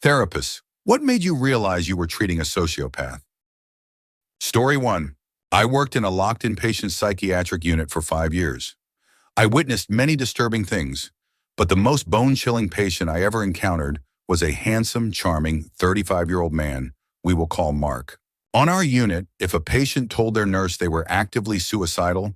Therapist, what made you realize you were treating a sociopath? Story 1. I worked in a locked inpatient psychiatric unit for 5 years. I witnessed many disturbing things, but the most bone-chilling patient I ever encountered was a handsome, charming 35-year-old man we will call Mark. On our unit, if a patient told their nurse they were actively suicidal,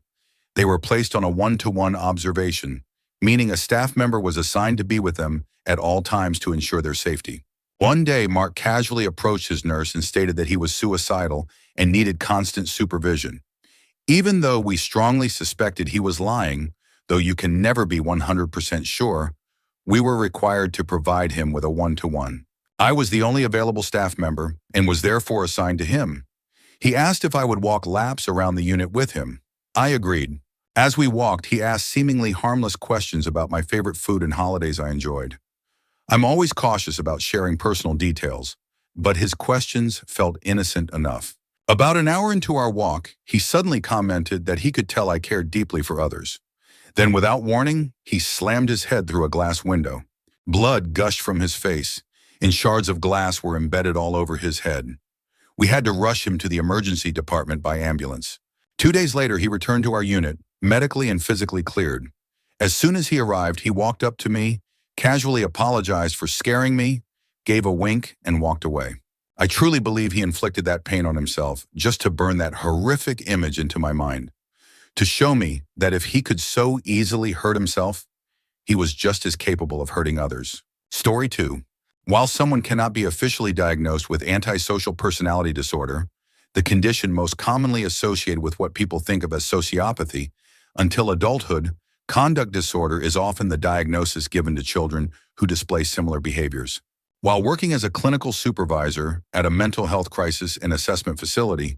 they were placed on a one-to-one observation, meaning a staff member was assigned to be with them at all times to ensure their safety. One day, Mark casually approached his nurse and stated that he was suicidal and needed constant supervision. Even though we strongly suspected he was lying, though you can never be 100% sure, we were required to provide him with a one-to-one. I was the only available staff member and was therefore assigned to him. He asked if I would walk laps around the unit with him. I agreed. As we walked, he asked seemingly harmless questions about my favorite food and holidays I enjoyed. I'm always cautious about sharing personal details, but his questions felt innocent enough. About an hour into our walk, he suddenly commented that he could tell I cared deeply for others. Then, without warning, he slammed his head through a glass window. Blood gushed from his face, and shards of glass were embedded all over his head. We had to rush him to the emergency department by ambulance. 2 days later, he returned to our unit, medically and physically cleared. As soon as he arrived, he walked up to me, casually apologized for scaring me, gave a wink, and walked away. I truly believe he inflicted that pain on himself just to burn that horrific image into my mind, to show me that if he could so easily hurt himself, he was just as capable of hurting others. Story 2. While someone cannot be officially diagnosed with antisocial personality disorder, the condition most commonly associated with what people think of as sociopathy, until adulthood, conduct disorder is often the diagnosis given to children who display similar behaviors. While working as a clinical supervisor at a mental health crisis and assessment facility,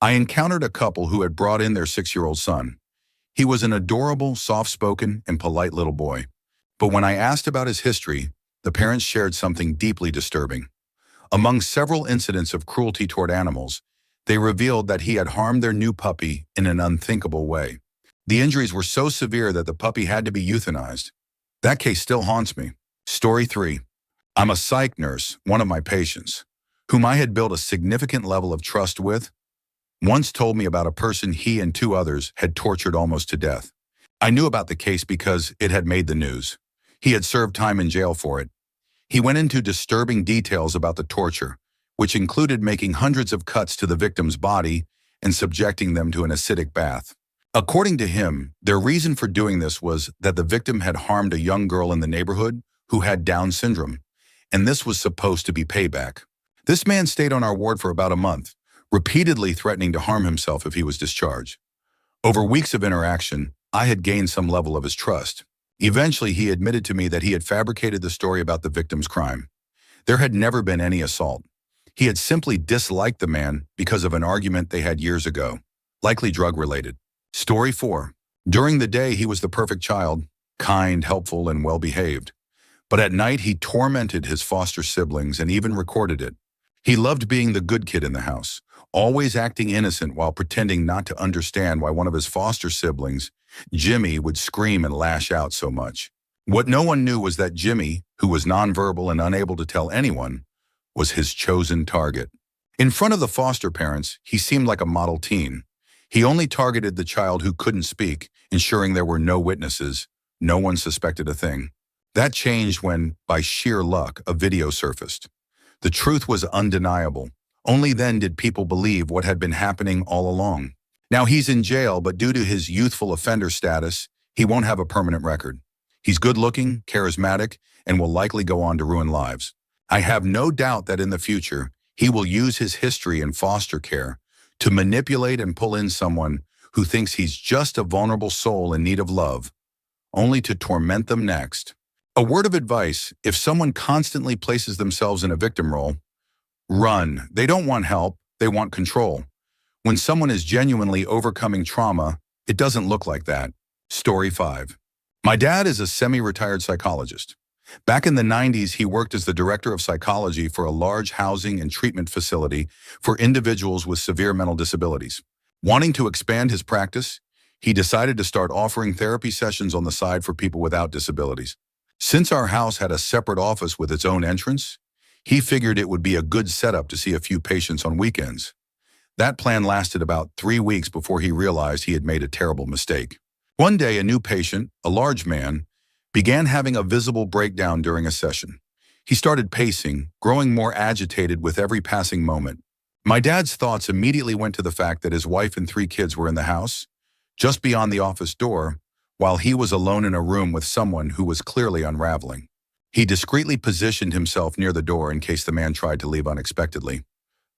I encountered a couple who had brought in their 6-year-old son. He was an adorable, soft-spoken, and polite little boy. But when I asked about his history, the parents shared something deeply disturbing. Among several incidents of cruelty toward animals, they revealed that he had harmed their new puppy in an unthinkable way. The injuries were so severe that the puppy had to be euthanized. That case still haunts me. Story 3. I'm a psych nurse, one of my patients, whom I had built a significant level of trust with, once told me about a person he and 2 others had tortured almost to death. I knew about the case because it had made the news. He had served time in jail for it. He went into disturbing details about the torture, which included making hundreds of cuts to the victim's body and subjecting them to an acidic bath. According to him, their reason for doing this was that the victim had harmed a young girl in the neighborhood who had Down syndrome, and this was supposed to be payback. This man stayed on our ward for about a month, repeatedly threatening to harm himself if he was discharged. Over weeks of interaction, I had gained some level of his trust. Eventually, he admitted to me that he had fabricated the story about the victim's crime. There had never been any assault. He had simply disliked the man because of an argument they had years ago, likely drug-related. Story 4. During the day, he was the perfect child, kind, helpful, and well-behaved. But at night, he tormented his foster siblings and even recorded it. He loved being the good kid in the house, always acting innocent while pretending not to understand why one of his foster siblings, Jimmy, would scream and lash out so much. What no one knew was that Jimmy, who was nonverbal and unable to tell anyone, was his chosen target. In front of the foster parents, he seemed like a model teen. He only targeted the child who couldn't speak, ensuring there were no witnesses. No one suspected a thing. That changed when, by sheer luck, a video surfaced. The truth was undeniable. Only then did people believe what had been happening all along. Now he's in jail, but due to his youthful offender status, he won't have a permanent record. He's good-looking, charismatic, and will likely go on to ruin lives. I have no doubt that in the future, he will use his history in foster care to manipulate and pull in someone who thinks he's just a vulnerable soul in need of love, only to torment them next. A word of advice: if someone constantly places themselves in a victim role, run. They don't want help, they want control. When someone is genuinely overcoming trauma, it doesn't look like that. Story 5. My dad is a semi-retired psychologist. Back in the 90s, he worked as the director of psychology for a large housing and treatment facility for individuals with severe mental disabilities. Wanting to expand his practice, he decided to start offering therapy sessions on the side for people without disabilities. Since our house had a separate office with its own entrance, He figured it would be a good setup to see a few patients on weekends. That plan lasted about 3 weeks before he realized he had made a terrible mistake. One day, a new patient, a large man, began having a visible breakdown during a session. He started pacing, growing more agitated with every passing moment. My dad's thoughts immediately went to the fact that his wife and 3 kids were in the house, just beyond the office door, while he was alone in a room with someone who was clearly unraveling. He discreetly positioned himself near the door in case the man tried to leave unexpectedly.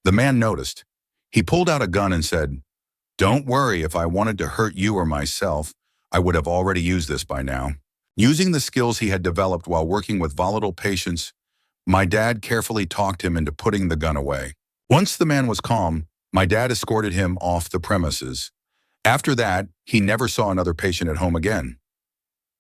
The man noticed. He pulled out a gun and said, "Don't worry, if I wanted to hurt you or myself, I would have already used this by now." Using the skills he had developed while working with volatile patients, my dad carefully talked him into putting the gun away. Once the man was calm, my dad escorted him off the premises. After that, he never saw another patient at home again.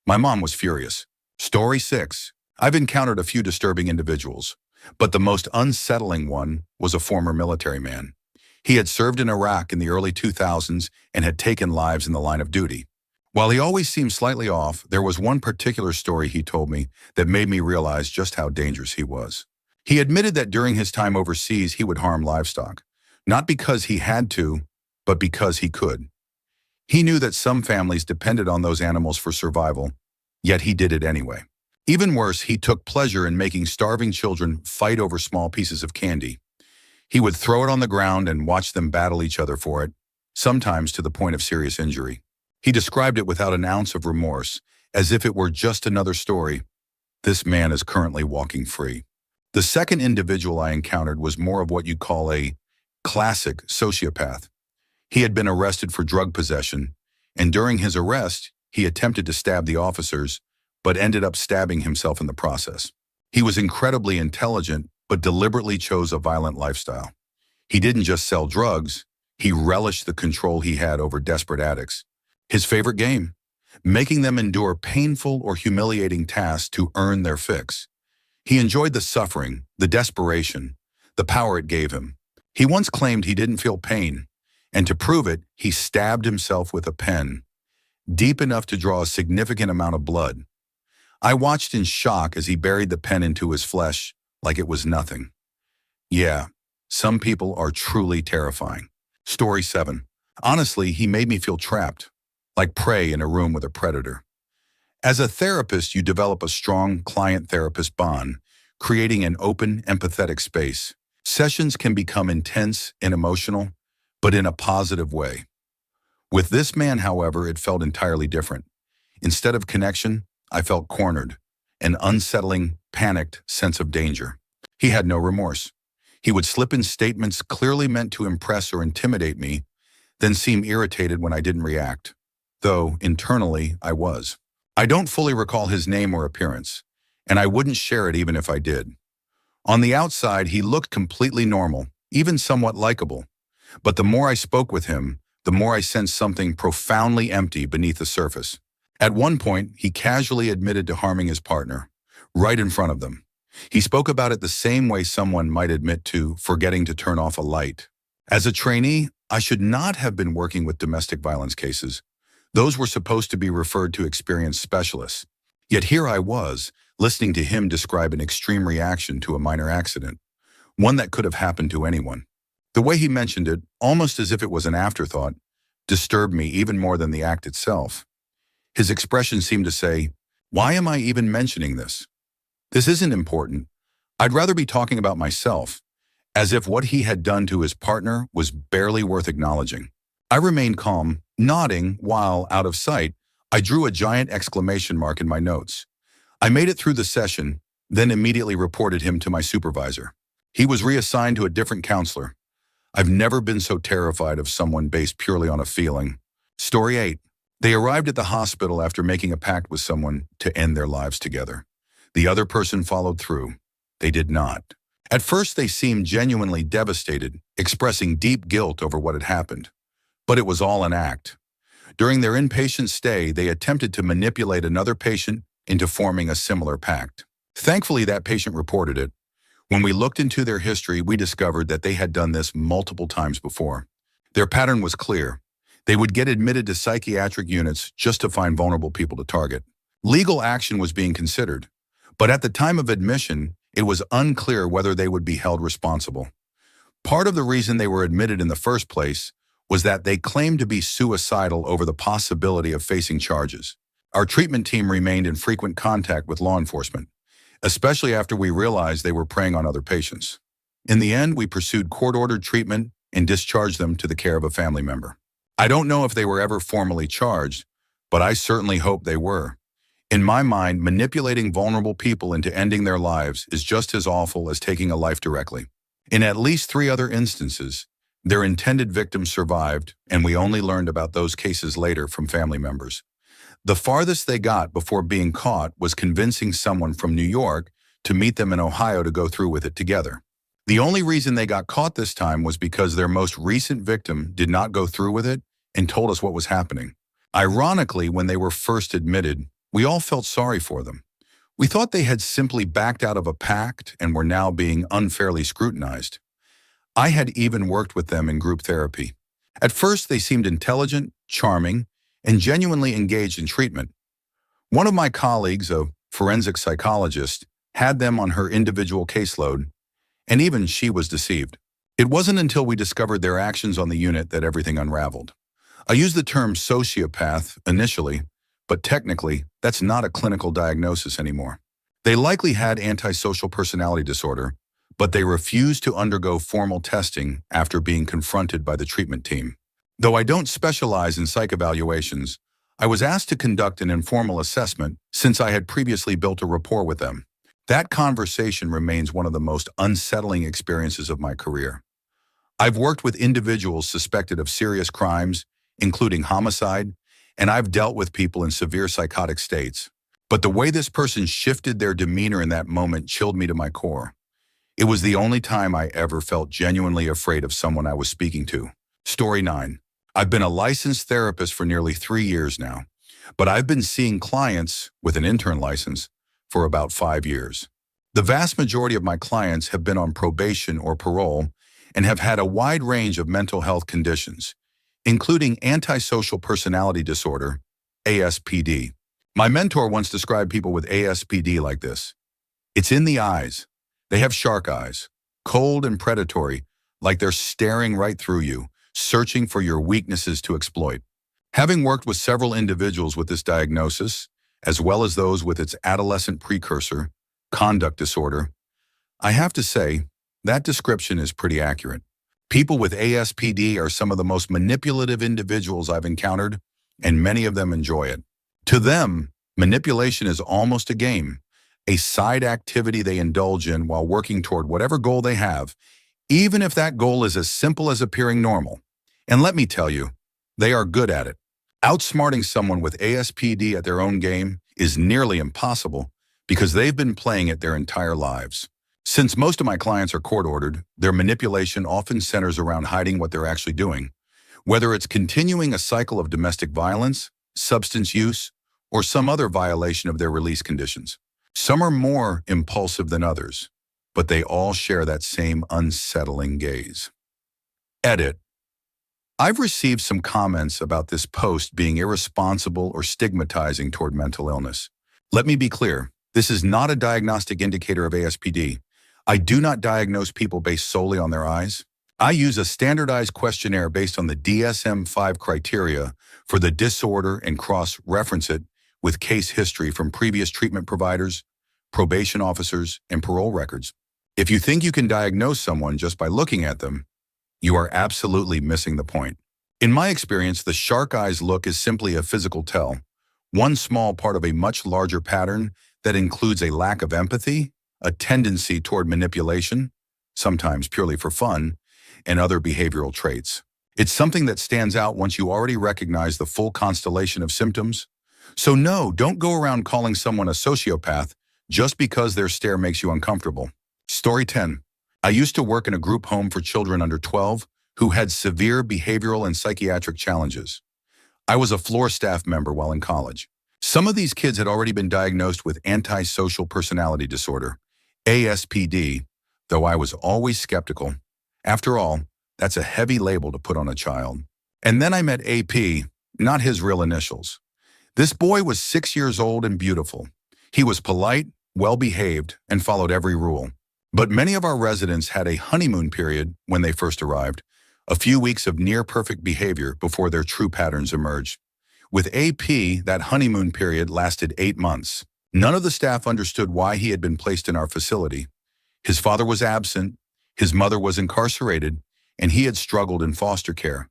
My mom was furious. Story 6. I've encountered a few disturbing individuals, but the most unsettling one was a former military man. He had served in Iraq in the early 2000s and had taken lives in the line of duty. While he always seemed slightly off, there was one particular story he told me that made me realize just how dangerous he was. He admitted that during his time overseas he would harm livestock, not because he had to, but because he could. He knew that some families depended on those animals for survival, yet he did it anyway. Even worse, he took pleasure in making starving children fight over small pieces of candy. He would throw it on the ground and watch them battle each other for it, sometimes to the point of serious injury. He described it without an ounce of remorse, as if it were just another story. This man is currently walking free. The second individual I encountered was more of what you'd call a classic sociopath. He had been arrested for drug possession, and during his arrest, he attempted to stab the officers, but ended up stabbing himself in the process. He was incredibly intelligent, but deliberately chose a violent lifestyle. He didn't just sell drugs, he relished the control he had over desperate addicts. His favorite game, making them endure painful or humiliating tasks to earn their fix. He enjoyed the suffering, the desperation, the power it gave him. He once claimed he didn't feel pain, and to prove it, he stabbed himself with a pen, deep enough to draw a significant amount of blood. I watched in shock as he buried the pen into his flesh like it was nothing. Yeah, some people are truly terrifying. Story 7. Honestly, he made me feel trapped, like prey in a room with a predator. As a therapist, you develop a strong client-therapist bond, creating an open, empathetic space. Sessions can become intense and emotional, but in a positive way. With this man, however, it felt entirely different. Instead of connection, I felt cornered, an unsettling, panicked sense of danger. He had no remorse. He would slip in statements clearly meant to impress or intimidate me, then seem irritated when I didn't react, though internally I was. I don't fully recall his name or appearance, and I wouldn't share it even if I did. On the outside, he looked completely normal, even somewhat likable. But the more I spoke with him, the more I sensed something profoundly empty beneath the surface. At one point, he casually admitted to harming his partner, right in front of them. He spoke about it the same way someone might admit to forgetting to turn off a light. As a trainee, I should not have been working with domestic violence cases. Those were supposed to be referred to experienced specialists. Yet here I was, listening to him describe an extreme reaction to a minor accident, one that could have happened to anyone. The way he mentioned it, almost as if it was an afterthought, disturbed me even more than the act itself. His expression seemed to say, "Why am I even mentioning this? This isn't important. I'd rather be talking about myself," as if what he had done to his partner was barely worth acknowledging. I remained calm, nodding, while, out of sight, I drew a giant exclamation mark in my notes. I made it through the session, then immediately reported him to my supervisor. He was reassigned to a different counselor. I've never been so terrified of someone based purely on a feeling. Story 8. They arrived at the hospital after making a pact with someone to end their lives together. The other person followed through. They did not. At first, they seemed genuinely devastated, expressing deep guilt over what had happened. But it was all an act. During their inpatient stay, they attempted to manipulate another patient into forming a similar pact. Thankfully, that patient reported it. When we looked into their history, we discovered that they had done this multiple times before. Their pattern was clear. They would get admitted to psychiatric units just to find vulnerable people to target. Legal action was being considered, but at the time of admission, It was unclear whether they would be held responsible. Part of the reason they were admitted in the first place was that they claimed to be suicidal over the possibility of facing charges. Our treatment team remained in frequent contact with law enforcement, especially after we realized they were preying on other patients. In the end, we pursued court-ordered treatment and discharged them to the care of a family member. I don't know if they were ever formally charged, but I certainly hope they were. In my mind, manipulating vulnerable people into ending their lives is just as awful as taking a life directly. In at least 3 other instances, their intended victims survived, and we only learned about those cases later from family members. The farthest they got before being caught was convincing someone from New York to meet them in Ohio to go through with it together. The only reason they got caught this time was because their most recent victim did not go through with it and told us what was happening. Ironically, when they were first admitted, we all felt sorry for them. We thought they had simply backed out of a pact and were now being unfairly scrutinized. I had even worked with them in group therapy. At first, they seemed intelligent, charming, and genuinely engaged in treatment. One of my colleagues, a forensic psychologist, had them on her individual caseload, and even she was deceived. It wasn't until we discovered their actions on the unit that everything unraveled. I used the term sociopath initially, but technically, that's not a clinical diagnosis anymore. They likely had antisocial personality disorder, but they refused to undergo formal testing after being confronted by the treatment team. Though I don't specialize in psych evaluations, I was asked to conduct an informal assessment since I had previously built a rapport with them. That conversation remains one of the most unsettling experiences of my career. I've worked with individuals suspected of serious crimes, including homicide, and I've dealt with people in severe psychotic states. But the way this person shifted their demeanor in that moment chilled me to my core. It was the only time I ever felt genuinely afraid of someone I was speaking to. Story 9. I've been a licensed therapist for nearly 3 years now, but I've been seeing clients with an intern license for about 5 years. The vast majority of my clients have been on probation or parole and have had a wide range of mental health conditions, including Antisocial Personality Disorder, ASPD. My mentor once described people with ASPD like this. It's in the eyes. They have shark eyes, cold and predatory, like they're staring right through you, searching for your weaknesses to exploit. Having worked with several individuals with this diagnosis, as well as those with its adolescent precursor, conduct disorder, I have to say, that description is pretty accurate. People with ASPD are some of the most manipulative individuals I've encountered, and many of them enjoy it. To them, manipulation is almost a game, a side activity they indulge in while working toward whatever goal they have, even if that goal is as simple as appearing normal. And let me tell you, they are good at it. Outsmarting someone with ASPD at their own game is nearly impossible because they've been playing it their entire lives. Since most of my clients are court-ordered, their manipulation often centers around hiding what they're actually doing, whether it's continuing a cycle of domestic violence, substance use, or some other violation of their release conditions. Some are more impulsive than others, but they all share that same unsettling gaze. Edit. I've received some comments about this post being irresponsible or stigmatizing toward mental illness. Let me be clear, this is not a diagnostic indicator of ASPD. I do not diagnose people based solely on their eyes. I use a standardized questionnaire based on the DSM-5 criteria for the disorder and cross-reference it with case history from previous treatment providers, probation officers, and parole records. If you think you can diagnose someone just by looking at them, you are absolutely missing the point. In my experience, the shark eyes look is simply a physical tell, one small part of a much larger pattern that includes a lack of empathy, a tendency toward manipulation, sometimes purely for fun, and other behavioral traits. It's something that stands out once you already recognize the full constellation of symptoms. So no, don't go around calling someone a sociopath just because their stare makes you uncomfortable. Story 10. I used to work in a group home for children under 12 who had severe behavioral and psychiatric challenges. I was a floor staff member while in college. Some of these kids had already been diagnosed with Antisocial Personality Disorder, ASPD, though I was always skeptical. After all, that's a heavy label to put on a child. And then I met AP, not his real initials. This boy was 6 years old and beautiful. He was polite, well-behaved, and followed every rule. But many of our residents had a honeymoon period when they first arrived, a few weeks of near-perfect behavior before their true patterns emerged. With AP, that honeymoon period lasted 8 months. None of the staff understood why he had been placed in our facility. His father was absent, his mother was incarcerated, and he had struggled in foster care.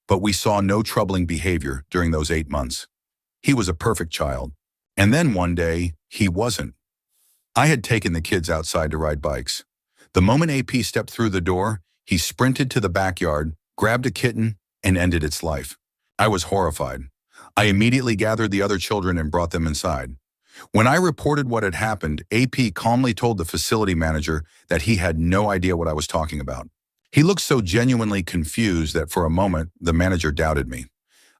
But we saw no troubling behavior during those 8 months. He was a perfect child. And then one day, he wasn't. I had taken the kids outside to ride bikes. The moment AP stepped through the door, he sprinted to the backyard, grabbed a kitten, and ended its life. I was horrified. I immediately gathered the other children and brought them inside. When I reported what had happened, AP calmly told the facility manager that he had no idea what I was talking about. He looked so genuinely confused that for a moment, the manager doubted me.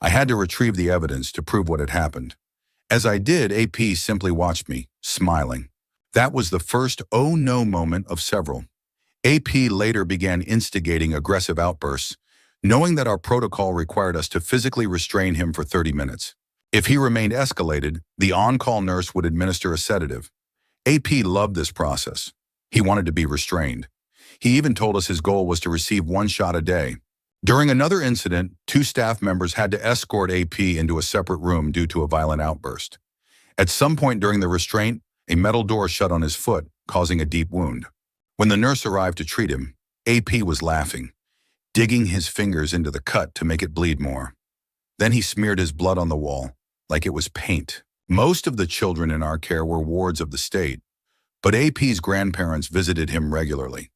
I had to retrieve the evidence to prove what had happened. As I did, AP simply watched me, smiling. That was the first oh no moment of several. AP later began instigating aggressive outbursts, knowing that our protocol required us to physically restrain him for 30 minutes. If he remained escalated, the on-call nurse would administer a sedative. AP loved this process. He wanted to be restrained. He even told us his goal was to receive 1 shot a day. During another incident, 2 staff members had to escort AP into a separate room due to a violent outburst. At some point during the restraint, a metal door shut on his foot, causing a deep wound. When the nurse arrived to treat him, AP was laughing, digging his fingers into the cut to make it bleed more. Then he smeared his blood on the wall, like it was paint. Most of the children in our care were wards of the state, but AP's grandparents visited him regularly.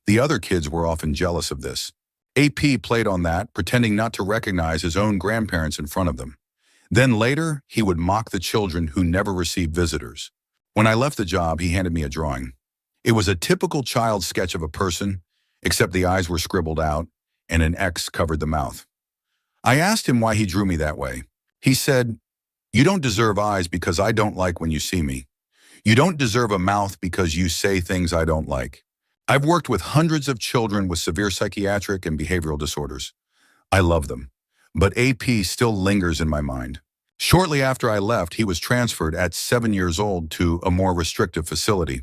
The other kids were often jealous of this. AP played on that, pretending not to recognize his own grandparents in front of them. Then later, he would mock the children who never received visitors. When I left the job, he handed me a drawing. It was a typical child sketch of a person, except the eyes were scribbled out and an X covered the mouth. I asked him why he drew me that way. He said, "You don't deserve eyes because I don't like when you see me. You don't deserve a mouth because you say things I don't like." I've worked with hundreds of children with severe psychiatric and behavioral disorders. I love them, but AP still lingers in my mind. Shortly after I left, he was transferred at 7 years old to a more restrictive facility.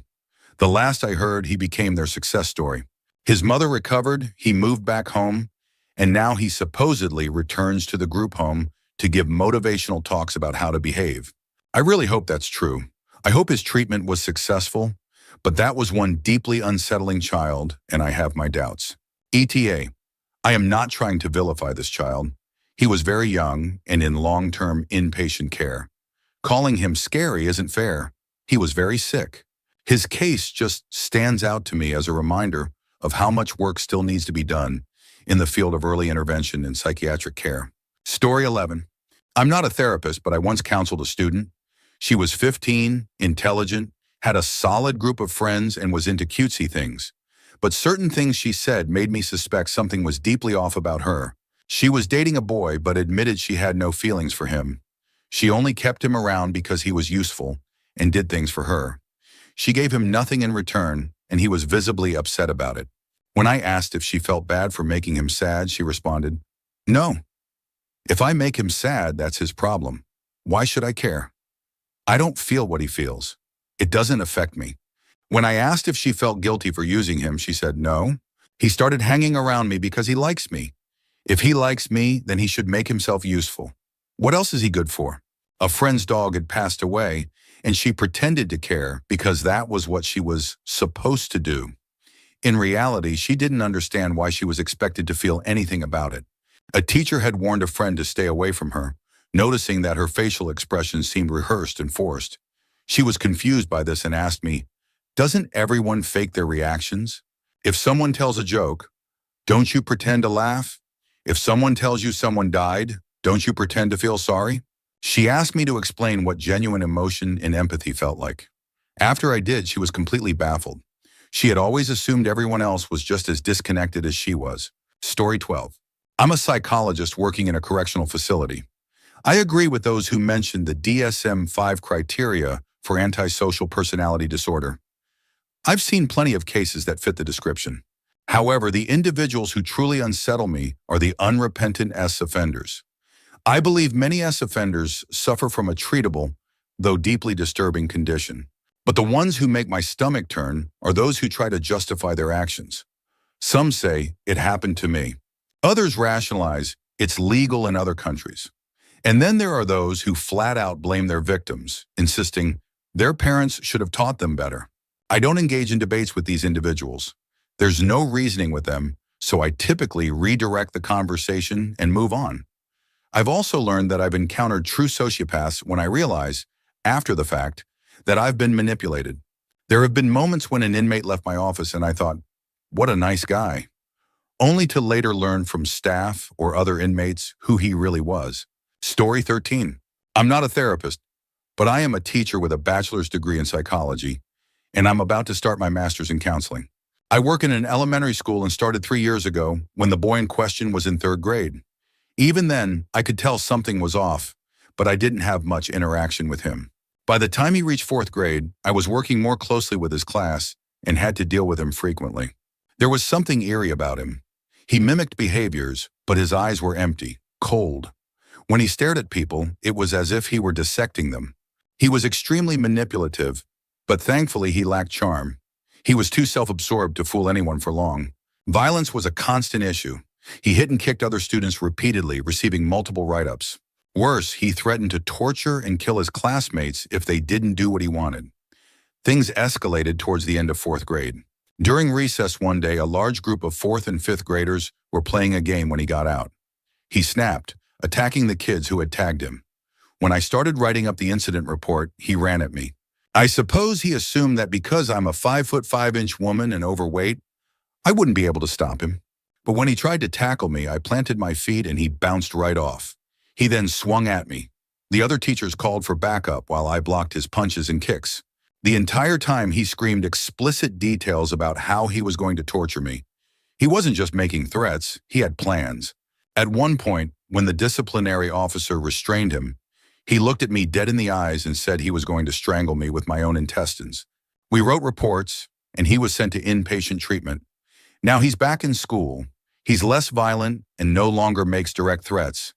The last I heard, he became their success story. His mother recovered, he moved back home, and now he supposedly returns to the group home to give motivational talks about how to behave. I really hope that's true. I hope his treatment was successful, but that was one deeply unsettling child, and I have my doubts. ETA. I am not trying to vilify this child. He was very young and in long-term inpatient care. Calling him scary isn't fair. He was very sick. His case just stands out to me as a reminder of how much work still needs to be done in the field of early intervention and psychiatric care. Story 11. I'm not a therapist, but I once counseled a student. She was 15, intelligent, had a solid group of friends, and was into cutesy things. But certain things she said made me suspect something was deeply off about her. She was dating a boy, but admitted she had no feelings for him. She only kept him around because he was useful and did things for her. She gave him nothing in return, and he was visibly upset about it. When I asked if she felt bad for making him sad, she responded, "No. If I make him sad, that's his problem. Why should I care? I don't feel what he feels. It doesn't affect me." When I asked if she felt guilty for using him, she said, "No. He started hanging around me because he likes me. If he likes me, then he should make himself useful. What else is he good for?" A friend's dog had passed away, and she pretended to care because that was what she was supposed to do. In reality, she didn't understand why she was expected to feel anything about it. A teacher had warned a friend to stay away from her, noticing that her facial expressions seemed rehearsed and forced. She was confused by this and asked me, "Doesn't everyone fake their reactions? If someone tells a joke, don't you pretend to laugh? If someone tells you someone died, don't you pretend to feel sorry?" She asked me to explain what genuine emotion and empathy felt like. After I did, she was completely baffled. She had always assumed everyone else was just as disconnected as she was. Story 12. I'm a psychologist working in a correctional facility. I agree with those who mentioned the DSM-5 criteria for antisocial personality disorder. I've seen plenty of cases that fit the description. However, the individuals who truly unsettle me are the unrepentant S offenders. I believe many S offenders suffer from a treatable, though deeply disturbing condition. But the ones who make my stomach turn are those who try to justify their actions. Some say, it happened to me. Others rationalize, it's legal in other countries. And then there are those who flat out blame their victims, insisting their parents should have taught them better. I don't engage in debates with these individuals. There's no reasoning with them, so I typically redirect the conversation and move on. I've also learned that I've encountered true sociopaths when I realize, after the fact, that I've been manipulated. There have been moments when an inmate left my office and I thought, what a nice guy, only to later learn from staff or other inmates who he really was. Story 13. I'm not a therapist, but I am a teacher with a bachelor's degree in psychology, and I'm about to start my master's in counseling. I work in an elementary school and started 3 years ago when the boy in question was in 3rd grade. Even then, I could tell something was off, but I didn't have much interaction with him. By the time he reached 4th grade, I was working more closely with his class and had to deal with him frequently. There was something eerie about him. He mimicked behaviors, but his eyes were empty, cold. When he stared at people, it was as if he were dissecting them. He was extremely manipulative, but thankfully he lacked charm. He was too self-absorbed to fool anyone for long. Violence was a constant issue. He hit and kicked other students repeatedly, receiving multiple write-ups. Worse, he threatened to torture and kill his classmates if they didn't do what he wanted. Things escalated towards the end of 4th grade. During recess one day, a large group of 4th and 5th graders were playing a game when he got out. He snapped, attacking the kids who had tagged him. When I started writing up the incident report, he ran at me. I suppose he assumed that because I'm a 5'5" woman and overweight, I wouldn't be able to stop him. But when he tried to tackle me, I planted my feet and he bounced right off. He then swung at me. The other teachers called for backup while I blocked his punches and kicks. The entire time he screamed explicit details about how he was going to torture me. He wasn't just making threats, he had plans. At one point, when the disciplinary officer restrained him, he looked at me dead in the eyes and said he was going to strangle me with my own intestines. We wrote reports, and he was sent to inpatient treatment. Now he's back in school. He's less violent and no longer makes direct threats,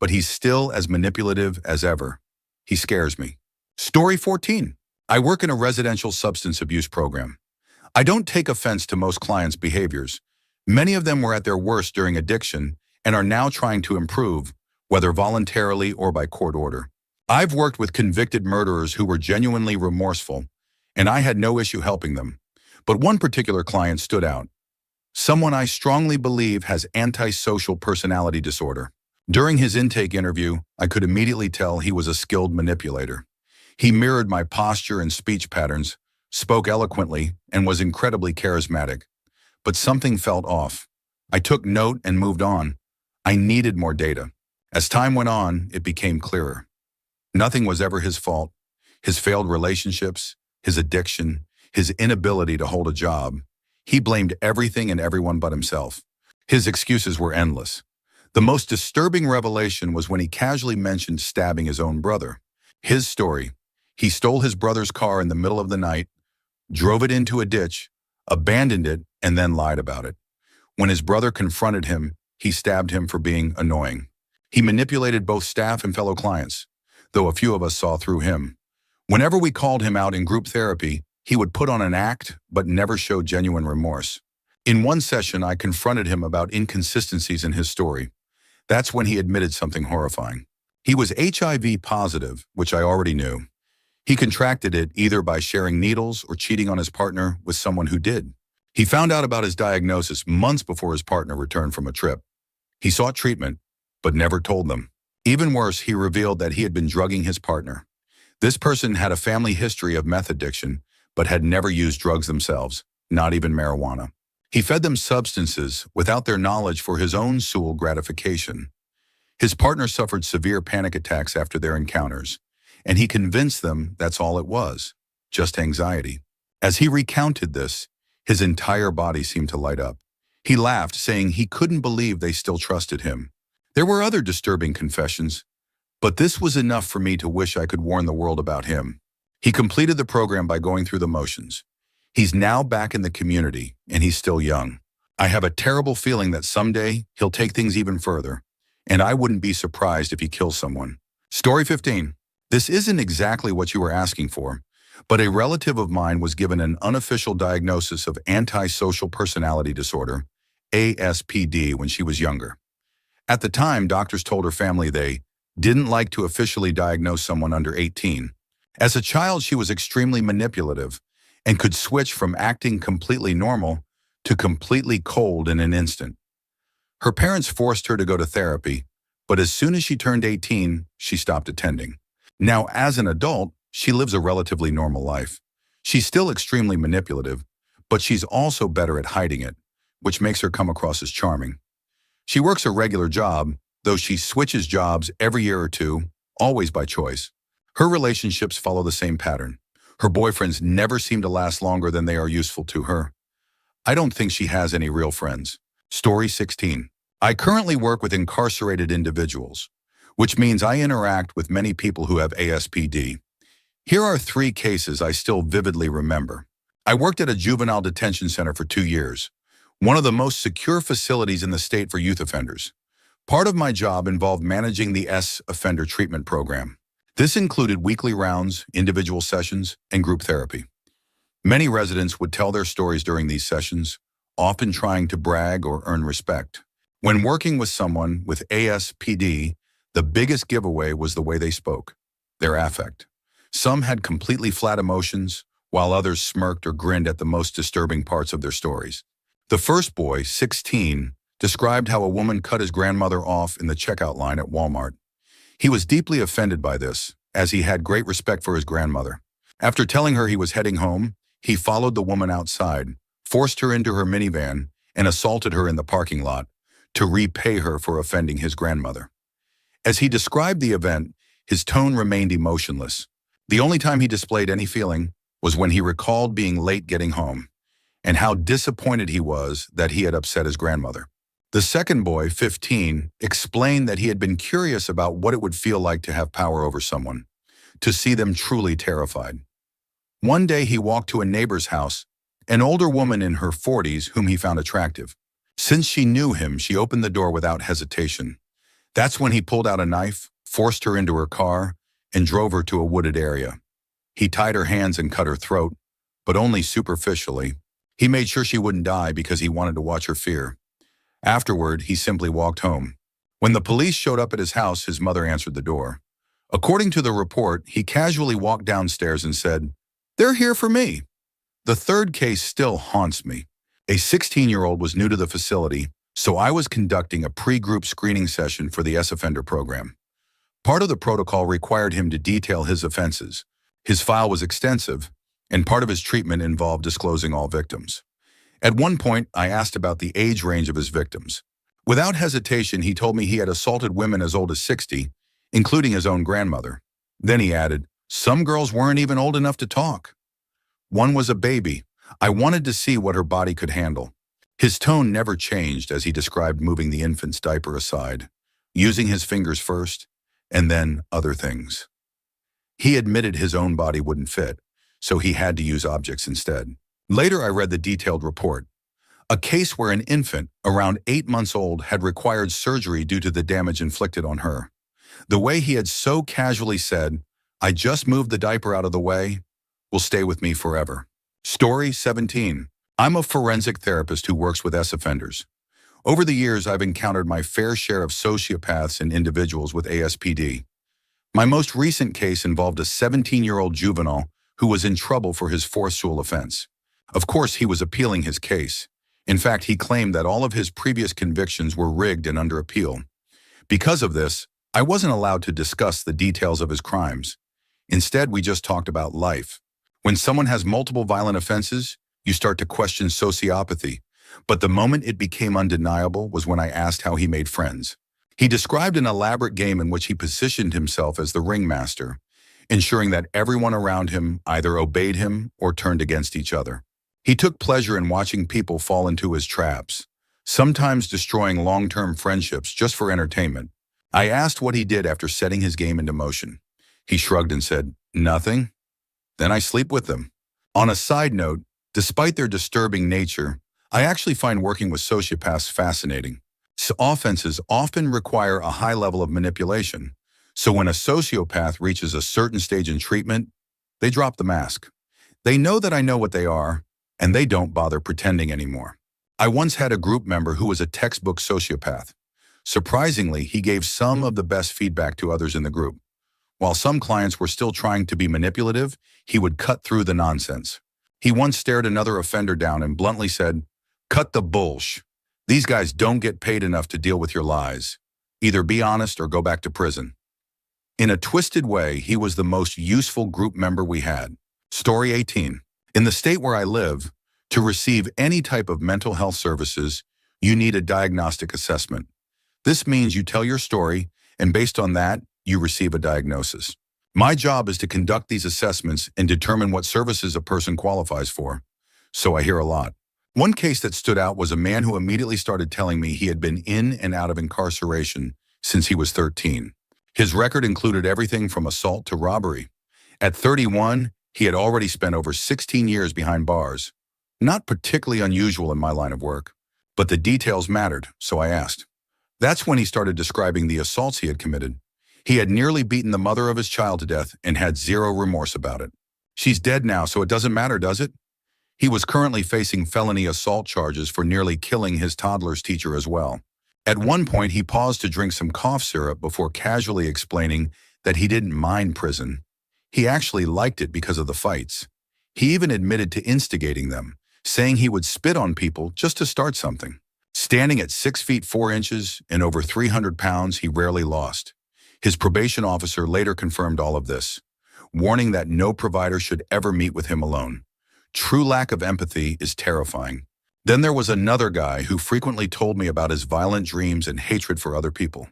but he's still as manipulative as ever. He scares me. Story 14. I work in a residential substance abuse program. I don't take offense to most clients' behaviors. Many of them were at their worst during addiction and are now trying to improve, whether voluntarily or by court order. I've worked with convicted murderers who were genuinely remorseful, and I had no issue helping them. But one particular client stood out. Someone I strongly believe has antisocial personality disorder. During his intake interview, I could immediately tell he was a skilled manipulator. He mirrored my posture and speech patterns, spoke eloquently, and was incredibly charismatic. But something felt off. I took note and moved on. I needed more data. As time went on, it became clearer. Nothing was ever his fault. His failed relationships, his addiction, his inability to hold a job. He blamed everything and everyone but himself. His excuses were endless. The most disturbing revelation was when he casually mentioned stabbing his own brother. His story: he stole his brother's car in the middle of the night, drove it into a ditch, abandoned it, and then lied about it. When his brother confronted him, he stabbed him for being annoying. He manipulated both staff and fellow clients, though a few of us saw through him. Whenever we called him out in group therapy, he would put on an act but never show genuine remorse. In one session, I confronted him about inconsistencies in his story. That's when he admitted something horrifying. He was HIV positive, which I already knew. He contracted it either by sharing needles or cheating on his partner with someone who did. He found out about his diagnosis months before his partner returned from a trip. He sought treatment, but never told them. Even worse, he revealed that he had been drugging his partner. This person had a family history of meth addiction, but had never used drugs themselves, not even marijuana. He fed them substances without their knowledge for his own sole gratification. His partner suffered severe panic attacks after their encounters, and he convinced them that's all it was, just anxiety. As he recounted this, his entire body seemed to light up. He laughed, saying he couldn't believe they still trusted him. There were other disturbing confessions, but this was enough for me to wish I could warn the world about him. He completed the program by going through the motions. He's now back in the community, and he's still young. I have a terrible feeling that someday he'll take things even further, and I wouldn't be surprised if he kills someone. Story 15. This isn't exactly what you were asking for, But a relative of mine was given an unofficial diagnosis of Antisocial Personality Disorder, ASPD, when she was younger. At the time, doctors told her family they didn't like to officially diagnose someone under 18. As a child, she was extremely manipulative and could switch from acting completely normal to completely cold in an instant. Her parents forced her to go to therapy, but as soon as she turned 18, she stopped attending. Now, as an adult, she lives a relatively normal life. She's still extremely manipulative, but she's also better at hiding it, which makes her come across as charming. She works a regular job, though she switches jobs every year or two, always by choice. Her relationships follow the same pattern. Her boyfriends never seem to last longer than they are useful to her. I don't think she has any real friends. Story 16. I currently work with incarcerated individuals, which means I interact with many people who have ASPD. Here are 3 cases I still vividly remember. I worked at a juvenile detention center for 2 years, one of the most secure facilities in the state for youth offenders. Part of my job involved managing the offender treatment program. This included weekly rounds, individual sessions, and group therapy. Many residents would tell their stories during these sessions, often trying to brag or earn respect. When working with someone with ASPD, the biggest giveaway was the way they spoke, their affect. Some had completely flat emotions, while others smirked or grinned at the most disturbing parts of their stories. The first boy, 16, described how a woman cut his grandmother off in the checkout line at Walmart. He was deeply offended by this, as he had great respect for his grandmother. After telling her he was heading home, he followed the woman outside, forced her into her minivan, and assaulted her in the parking lot to repay her for offending his grandmother. As he described the event, his tone remained emotionless. The only time he displayed any feeling was when he recalled being late getting home, and how disappointed he was that he had upset his grandmother. The second boy, 15, explained that he had been curious about what it would feel like to have power over someone, to see them truly terrified. One day he walked to a neighbor's house, an older woman in her 40s whom he found attractive. Since she knew him, she opened the door without hesitation. That's when he pulled out a knife, forced her into her car, and drove her to a wooded area. He tied her hands and cut her throat, but only superficially. He made sure she wouldn't die because he wanted to watch her fear. Afterward, he simply walked home. When the police showed up at his house, his mother answered the door. According to the report, he casually walked downstairs and said, "They're here for me." The third case still haunts me. A 16-year-old was new to the facility, so I was conducting a pre-group screening session for the S-offender program. Part of the protocol required him to detail his offenses. His file was extensive, and part of his treatment involved disclosing all victims. At one point, I asked about the age range of his victims. Without hesitation, he told me he had assaulted women as old as 60, including his own grandmother. Then he added, "Some girls weren't even old enough to talk. One was a baby. I wanted to see what her body could handle." His tone never changed as he described moving the infant's diaper aside, using his fingers first, and then other things. He admitted his own body wouldn't fit, so he had to use objects instead. Later, I read the detailed report. A case where an infant, around 8 months old, had required surgery due to the damage inflicted on her. The way he had so casually said, "I just moved the diaper out of the way," will stay with me forever. Story 17. I'm a forensic therapist who works with S-offenders. Over the years, I've encountered my fair share of sociopaths and individuals with ASPD. My most recent case involved a 17-year-old juvenile who was in trouble for his forceful offense. Of course, he was appealing his case. In fact, he claimed that all of his previous convictions were rigged and under appeal. Because of this, I wasn't allowed to discuss the details of his crimes. Instead, we just talked about life. When someone has multiple violent offenses, you start to question sociopathy. But the moment it became undeniable was when I asked how he made friends. He described an elaborate game in which he positioned himself as the ringmaster, ensuring that everyone around him either obeyed him or turned against each other. He took pleasure in watching people fall into his traps, sometimes destroying long-term friendships just for entertainment. I asked what he did after setting his game into motion. He shrugged and said, "Nothing. Then I sleep with them." On a side note, despite their disturbing nature, I actually find working with sociopaths fascinating. Offenses often require a high level of manipulation. So when a sociopath reaches a certain stage in treatment, They drop the mask. They know that I know what they are, and they don't bother pretending anymore. I once had a group member who was a textbook sociopath. Surprisingly, he gave some of the best feedback to others in the group. While some clients were still trying to be manipulative, he would cut through the nonsense. He once stared another offender down and bluntly said, "Cut the bullsh. These guys don't get paid enough to deal with your lies. Either be honest or go back to prison." In a twisted way, he was the most useful group member we had. Story 18. In the state where I live, to receive any type of mental health services, you need a diagnostic assessment. This means you tell your story, and based on that, you receive a diagnosis. My job is to conduct these assessments and determine what services a person qualifies for. So I hear a lot. One case that stood out was a man who immediately started telling me he had been in and out of incarceration since he was 13. His record included everything from assault to robbery. At 31, he had already spent over 16 years behind bars. Not particularly unusual in my line of work, but the details mattered, so I asked. That's when he started describing the assaults he had committed. He had nearly beaten the mother of his child to death and had zero remorse about it. She's dead now, so it doesn't matter, does it? He was currently facing felony assault charges for nearly killing his toddler's teacher as well. At one point, he paused to drink some cough syrup before casually explaining that he didn't mind prison. He actually liked it because of the fights. He even admitted to instigating them, saying he would spit on people just to start something. Standing at 6 feet 4 inches and over 300 pounds, he rarely lost. His probation officer later confirmed all of this, warning that no provider should ever meet with him alone. True lack of empathy is terrifying. Then there was another guy who frequently told me about his violent dreams and hatred for other people.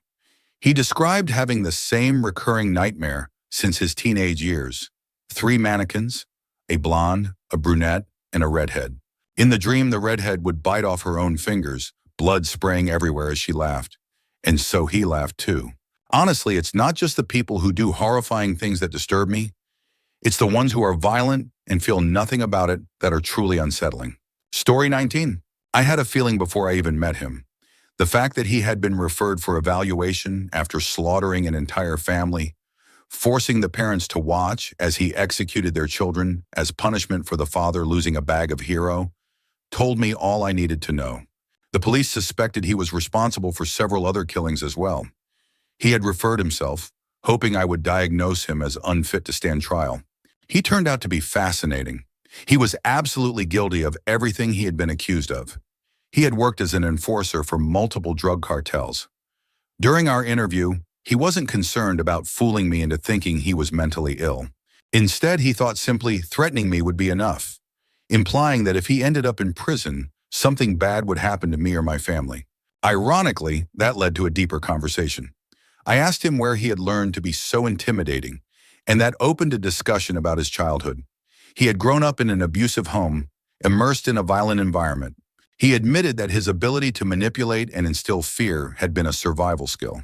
He described having the same recurring nightmare since his teenage years. 3 mannequins, a blonde, a brunette, and a redhead. In the dream, the redhead would bite off her own fingers, blood spraying everywhere as she laughed. And so he laughed too. Honestly, it's not just the people who do horrifying things that disturb me. It's the ones who are violent and feel nothing about it that are truly unsettling. Story 19. I had a feeling before I even met him. The fact that he had been referred for evaluation after slaughtering an entire family, forcing the parents to watch as he executed their children as punishment for the father losing a bag of hero, told me all I needed to know. The police suspected he was responsible for several other killings as well. He had referred himself, hoping I would diagnose him as unfit to stand trial. He turned out to be fascinating. He was absolutely guilty of everything he had been accused of. He had worked as an enforcer for multiple drug cartels. During our interview, he wasn't concerned about fooling me into thinking he was mentally ill. Instead, he thought simply threatening me would be enough, implying that if he ended up in prison, something bad would happen to me or my family. Ironically, that led to a deeper conversation. I asked him where he had learned to be so intimidating, and that opened a discussion about his childhood. He had grown up in an abusive home, immersed in a violent environment. He admitted that his ability to manipulate and instill fear had been a survival skill.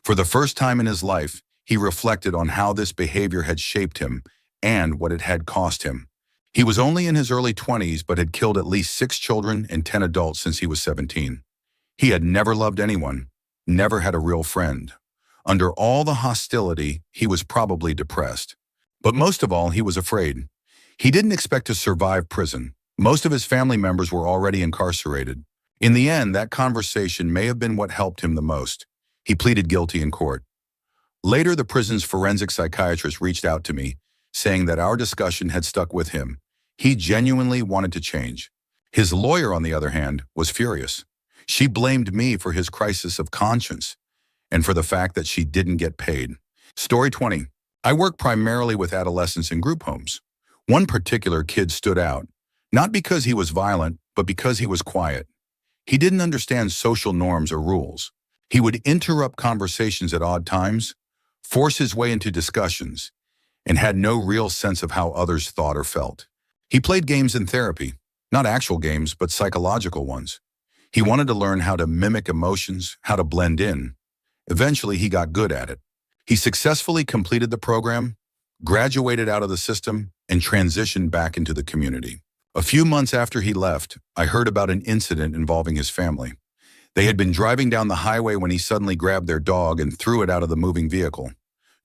For the first time in his life, he reflected on how this behavior had shaped him and what it had cost him. He was only in his early 20s but had killed at least 6 children and 10 adults since he was 17. He had never loved anyone, never had a real friend. Under all the hostility, he was probably depressed. But most of all, he was afraid. He didn't expect to survive prison. Most of his family members were already incarcerated. In the end, that conversation may have been what helped him the most. He pleaded guilty in court. Later, the prison's forensic psychiatrist reached out to me, saying that our discussion had stuck with him. He genuinely wanted to change. His lawyer, on the other hand, was furious. She blamed me for his crisis of conscience and for the fact that she didn't get paid. Story 20. I work primarily with adolescents in group homes. One particular kid stood out, not because he was violent, but because he was quiet. He didn't understand social norms or rules. He would interrupt conversations at odd times, force his way into discussions, and had no real sense of how others thought or felt. He played games in therapy, not actual games, but psychological ones. He wanted to learn how to mimic emotions, how to blend in. Eventually, he got good at it. He successfully completed the program, graduated out of the system, and transitioned back into the community. A few months after he left, I heard about an incident involving his family. They had been driving down the highway when he suddenly grabbed their dog and threw it out of the moving vehicle.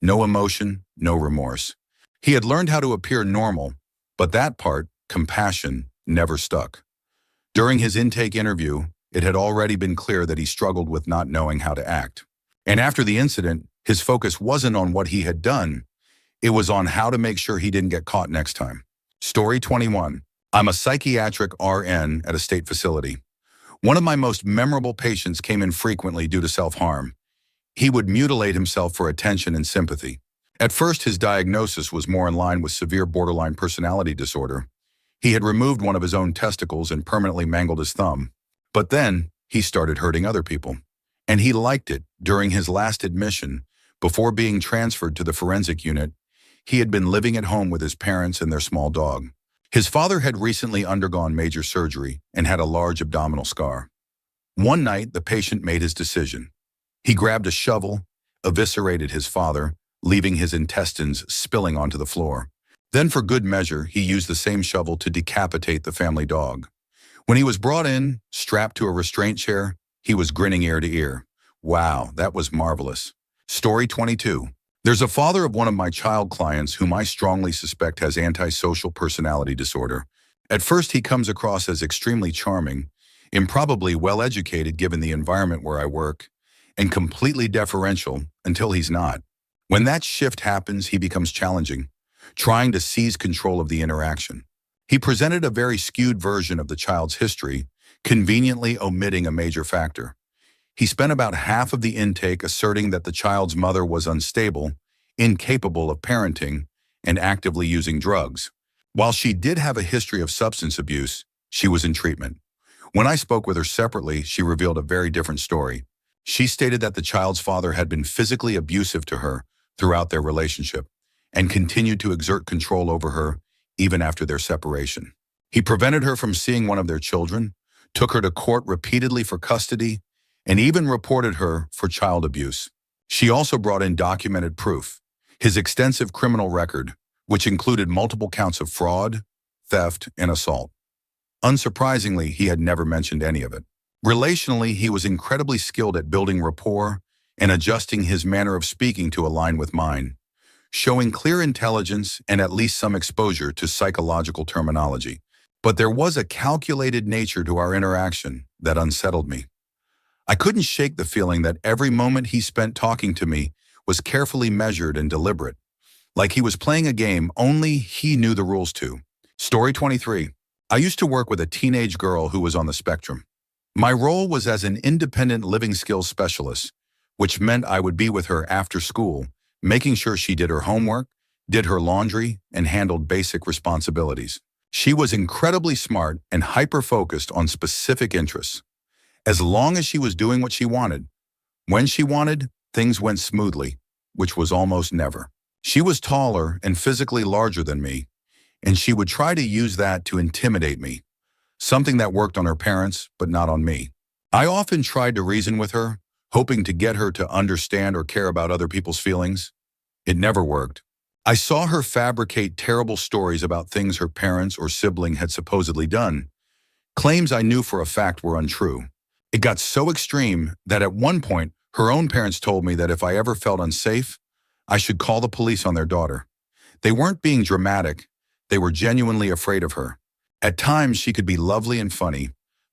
No emotion, no remorse. He had learned how to appear normal, but that part, compassion, never stuck. During his intake interview, it had already been clear that he struggled with not knowing how to act. And after the incident, his focus wasn't on what he had done, it was on how to make sure he didn't get caught next time. Story 21. I'm a psychiatric RN at a state facility. One of my most memorable patients came in frequently due to self-harm. He would mutilate himself for attention and sympathy. At first, his diagnosis was more in line with severe borderline personality disorder. He had removed one of his own testicles and permanently mangled his thumb. But then, he started hurting other people. And he liked it. During his last admission, before being transferred to the forensic unit, he had been living at home with his parents and their small dog. His father had recently undergone major surgery and had a large abdominal scar. One night, the patient made his decision. He grabbed a shovel, eviscerated his father, leaving his intestines spilling onto the floor. Then, for good measure, he used the same shovel to decapitate the family dog. When he was brought in, strapped to a restraint chair, he was grinning ear to ear. Wow, that was marvelous. Story 22. There's a father of one of my child clients whom I strongly suspect has antisocial personality disorder. At first, he comes across as extremely charming, improbably well-educated given the environment where I work, and completely deferential until he's not. When that shift happens, he becomes challenging, trying to seize control of the interaction. He presented a very skewed version of the child's history, conveniently omitting a major factor. He spent about half of the intake asserting that the child's mother was unstable, incapable of parenting, and actively using drugs. While she did have a history of substance abuse, she was in treatment. When I spoke with her separately, she revealed a very different story. She stated that the child's father had been physically abusive to her throughout their relationship and continued to exert control over her even after their separation. He prevented her from seeing one of their children, took her to court repeatedly for custody, and even reported her for child abuse. She also brought in documented proof, his extensive criminal record, which included multiple counts of fraud, theft, and assault. Unsurprisingly, he had never mentioned any of it. Relationally, he was incredibly skilled at building rapport and adjusting his manner of speaking to align with mine, showing clear intelligence and at least some exposure to psychological terminology. But there was a calculated nature to our interaction that unsettled me. I couldn't shake the feeling that every moment he spent talking to me was carefully measured and deliberate, like he was playing a game only he knew the rules to. Story 23. I used to work with a teenage girl who was on the spectrum. My role was as an independent living skills specialist, which meant I would be with her after school, making sure she did her homework, did her laundry, and handled basic responsibilities. She was incredibly smart and hyper-focused on specific interests. As long as she was doing what she wanted, when she wanted, things went smoothly, which was almost never. She was taller and physically larger than me, and she would try to use that to intimidate me, something that worked on her parents, but not on me. I often tried to reason with her, hoping to get her to understand or care about other people's feelings. It never worked. I saw her fabricate terrible stories about things her parents or sibling had supposedly done, claims I knew for a fact were untrue. It got so extreme that at one point, her own parents told me that if I ever felt unsafe, I should call the police on their daughter. They weren't being dramatic, they were genuinely afraid of her. At times, she could be lovely and funny,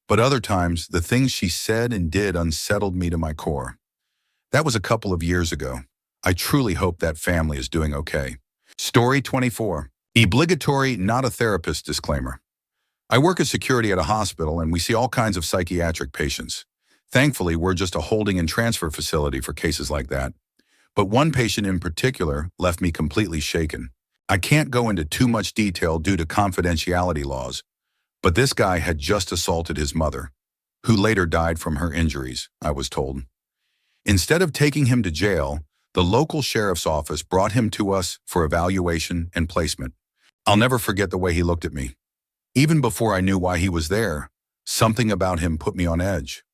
but other times, the things she said and did unsettled me to my core. That was a couple of years ago. I truly hope that family is doing okay. Story 24. Obligatory, not a therapist disclaimer. I work as security at a hospital and we see all kinds of psychiatric patients. Thankfully, we're just a holding and transfer facility for cases like that. But one patient in particular left me completely shaken. I can't go into too much detail due to confidentiality laws, but this guy had just assaulted his mother, who later died from her injuries, I was told. Instead of taking him to jail, the local sheriff's office brought him to us for evaluation and placement. I'll never forget the way he looked at me. Even before I knew why he was there, something about him put me on edge.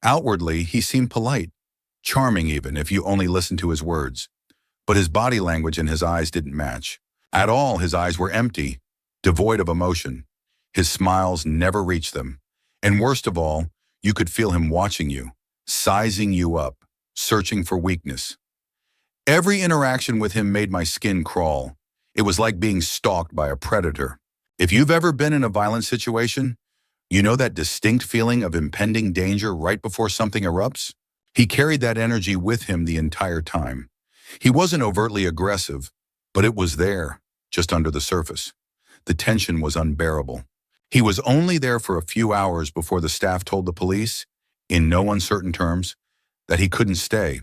Outwardly, he seemed polite, charming even if you only listened to his words. But his body language and his eyes didn't match. At all, his eyes were empty, devoid of emotion. His smiles never reached them. And worst of all, you could feel him watching you, sizing you up, searching for weakness. Every interaction with him made my skin crawl. It was like being stalked by a predator. If you've ever been in a violent situation, you know that distinct feeling of impending danger right before something erupts? He carried that energy with him the entire time. He wasn't overtly aggressive, but it was there, just under the surface. The tension was unbearable. He was only there for a few hours before the staff told the police, in no uncertain terms, that he couldn't stay.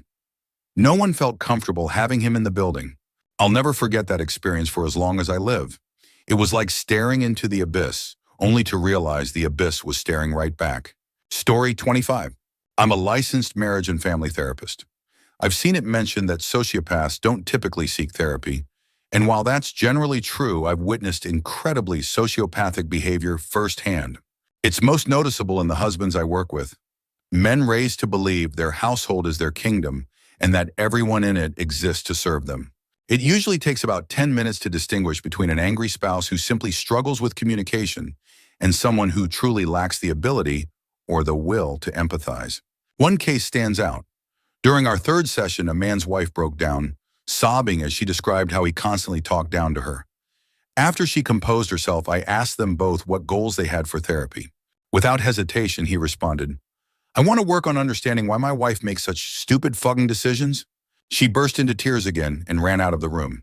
No one felt comfortable having him in the building. I'll never forget that experience for as long as I live. It was like staring into the abyss, only to realize the abyss was staring right back. Story 25. I'm a licensed marriage and family therapist. I've seen it mentioned that sociopaths don't typically seek therapy, and while that's generally true, I've witnessed incredibly sociopathic behavior firsthand. It's most noticeable in the husbands I work with. Men raised to believe their household is their kingdom and that everyone in it exists to serve them. It usually takes about 10 minutes to distinguish between an angry spouse who simply struggles with communication and someone who truly lacks the ability or the will to empathize. One case stands out. During our third session, a man's wife broke down, sobbing as she described how he constantly talked down to her. After she composed herself, I asked them both what goals they had for therapy. Without hesitation, he responded, "I want to work on understanding why my wife makes such stupid fucking decisions." She burst into tears again and ran out of the room.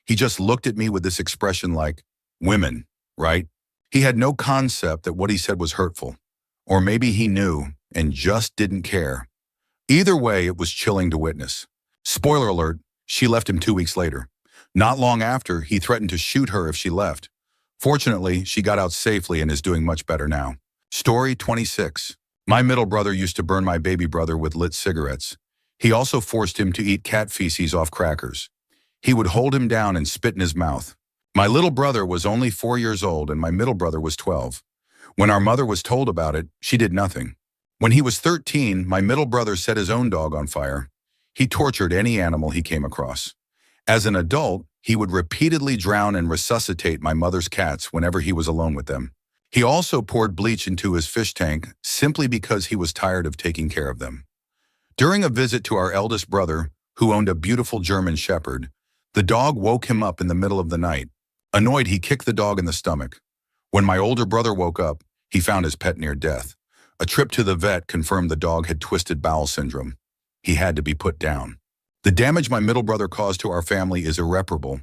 He just looked at me with this expression like, "Women, right?" He had no concept that what he said was hurtful. Or maybe he knew and just didn't care. Either way, it was chilling to witness. Spoiler alert, she left him 2 weeks later. Not long after, he threatened to shoot her if she left. Fortunately, she got out safely and is doing much better now. Story 26. My middle brother used to burn my baby brother with lit cigarettes. He also forced him to eat cat feces off crackers. He would hold him down and spit in his mouth. My little brother was only 4 years old and my middle brother was 12. When our mother was told about it, she did nothing. When he was 13, my middle brother set his own dog on fire. He tortured any animal he came across. As an adult, he would repeatedly drown and resuscitate my mother's cats whenever he was alone with them. He also poured bleach into his fish tank simply because he was tired of taking care of them. During a visit to our eldest brother, who owned a beautiful German shepherd, the dog woke him up in the middle of the night. Annoyed, he kicked the dog in the stomach. When my older brother woke up, he found his pet near death. A trip to the vet confirmed the dog had twisted bowel syndrome. He had to be put down. The damage my middle brother caused to our family is irreparable.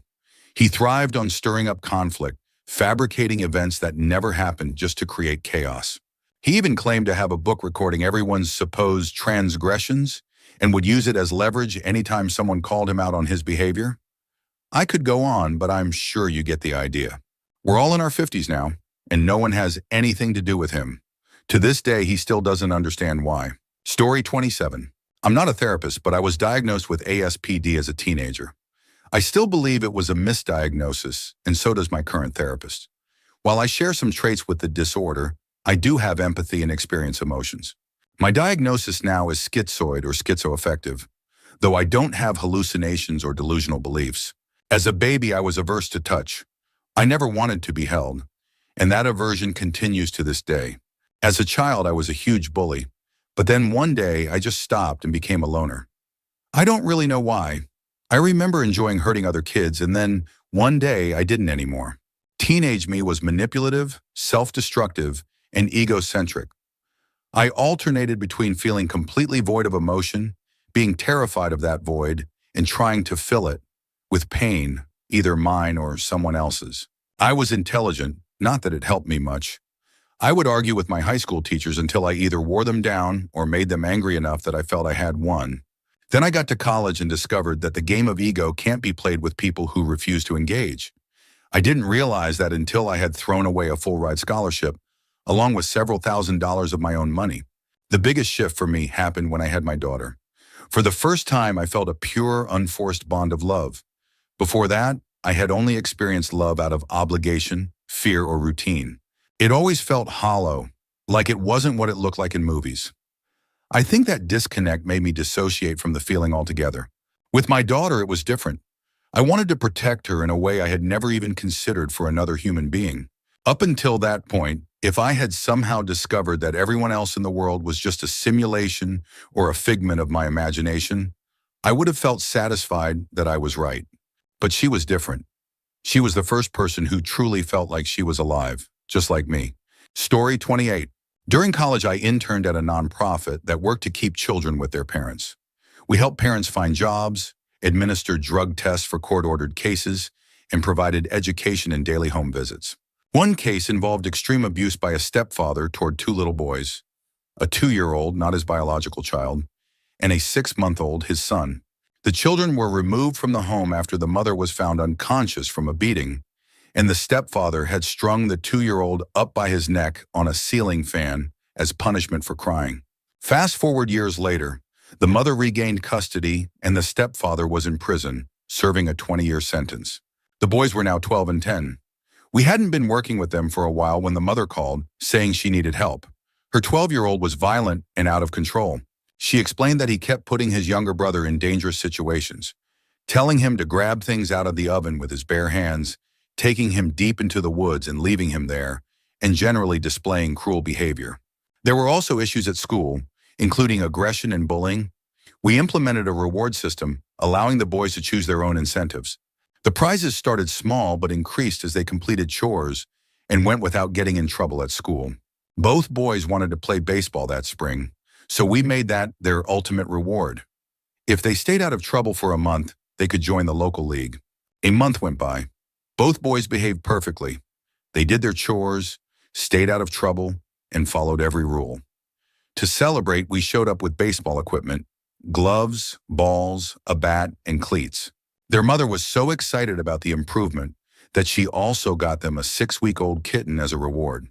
He thrived on stirring up conflict, fabricating events that never happened just to create chaos. He even claimed to have a book recording everyone's supposed transgressions and would use it as leverage anytime someone called him out on his behavior. I could go on, but I'm sure you get the idea. We're all in our 50s now, and no one has anything to do with him. To this day, he still doesn't understand why. Story 27. I'm not a therapist, but I was diagnosed with ASPD as a teenager. I still believe it was a misdiagnosis, and so does my current therapist. While I share some traits with the disorder, I do have empathy and experience emotions. My diagnosis now is schizoid or schizoaffective, though I don't have hallucinations or delusional beliefs. As a baby, I was averse to touch. I never wanted to be held, and that aversion continues to this day. As a child, I was a huge bully, but then one day I just stopped and became a loner. I don't really know why. I remember enjoying hurting other kids, and then one day I didn't anymore. Teenage me was manipulative, self-destructive, and egocentric. I alternated between feeling completely void of emotion, being terrified of that void, and trying to fill it with pain, either mine or someone else's. I was intelligent, not that it helped me much. I would argue with my high school teachers until I either wore them down or made them angry enough that I felt I had won. Then I got to college and discovered that the game of ego can't be played with people who refuse to engage. I didn't realize that until I had thrown away a full-ride scholarship, along with several $1,000s of my own money. The biggest shift for me happened when I had my daughter. For the first time, I felt a pure, unforced bond of love. Before that, I had only experienced love out of obligation, fear, or routine. It always felt hollow, like it wasn't what it looked like in movies. I think that disconnect made me dissociate from the feeling altogether. With my daughter, it was different. I wanted to protect her in a way I had never even considered for another human being. Up until that point, if I had somehow discovered that everyone else in the world was just a simulation or a figment of my imagination, I would have felt satisfied that I was right. But she was different. She was the first person who truly felt like she was alive, just like me. Story 28. During college, I interned at a nonprofit that worked to keep children with their parents. We helped parents find jobs, administered drug tests for court-ordered cases, and provided education and daily home visits. One case involved extreme abuse by a stepfather toward two little boys, a 2-year-old, not his biological child, and a 6-month-old, his son. The children were removed from the home after the mother was found unconscious from a beating, and the stepfather had strung the 2-year-old up by his neck on a ceiling fan as punishment for crying. Fast forward years later, the mother regained custody and the stepfather was in prison, serving a 20-year sentence. The boys were now 12 and 10. We hadn't been working with them for a while when the mother called, saying she needed help. Her 12-year-old was violent and out of control. She explained that he kept putting his younger brother in dangerous situations, telling him to grab things out of the oven with his bare hands, taking him deep into the woods and leaving him there, and generally displaying cruel behavior. There were also issues at school, including aggression and bullying. We implemented a reward system, allowing the boys to choose their own incentives. The prizes started small but increased as they completed chores and went without getting in trouble at school. Both boys wanted to play baseball that spring, so we made that their ultimate reward. If they stayed out of trouble for a month, they could join the local league. A month went by. Both boys behaved perfectly. They did their chores, stayed out of trouble, and followed every rule. To celebrate, we showed up with baseball equipment, gloves, balls, a bat, and cleats. Their mother was so excited about the improvement that she also got them a 6-week-old kitten as a reward.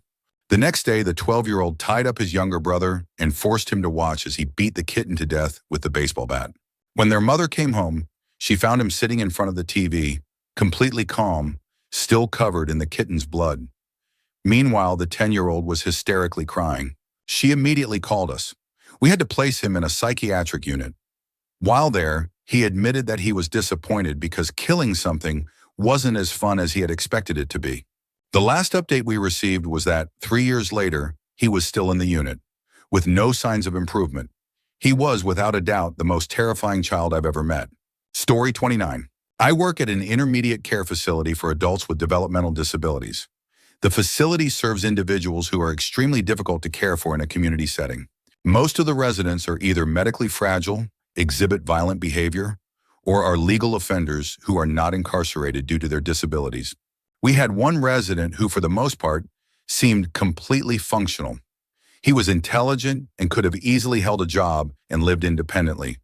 The next day, the 12-year-old tied up his younger brother and forced him to watch as he beat the kitten to death with the baseball bat. When their mother came home, she found him sitting in front of the TV, completely calm, still covered in the kitten's blood. Meanwhile, the 10-year-old was hysterically crying. She immediately called us. We had to place him in a psychiatric unit. While there, he admitted that he was disappointed because killing something wasn't as fun as he had expected it to be. The last update we received was that 3 years later, he was still in the unit, with no signs of improvement. He was, without a doubt, the most terrifying child I've ever met. Story 29. I work at an intermediate care facility for adults with developmental disabilities. The facility serves individuals who are extremely difficult to care for in a community setting. Most of the residents are either medically fragile, exhibit violent behavior, or are legal offenders who are not incarcerated due to their disabilities. We had one resident who, for the most part, seemed completely functional. He was intelligent and could have easily held a job and lived independently.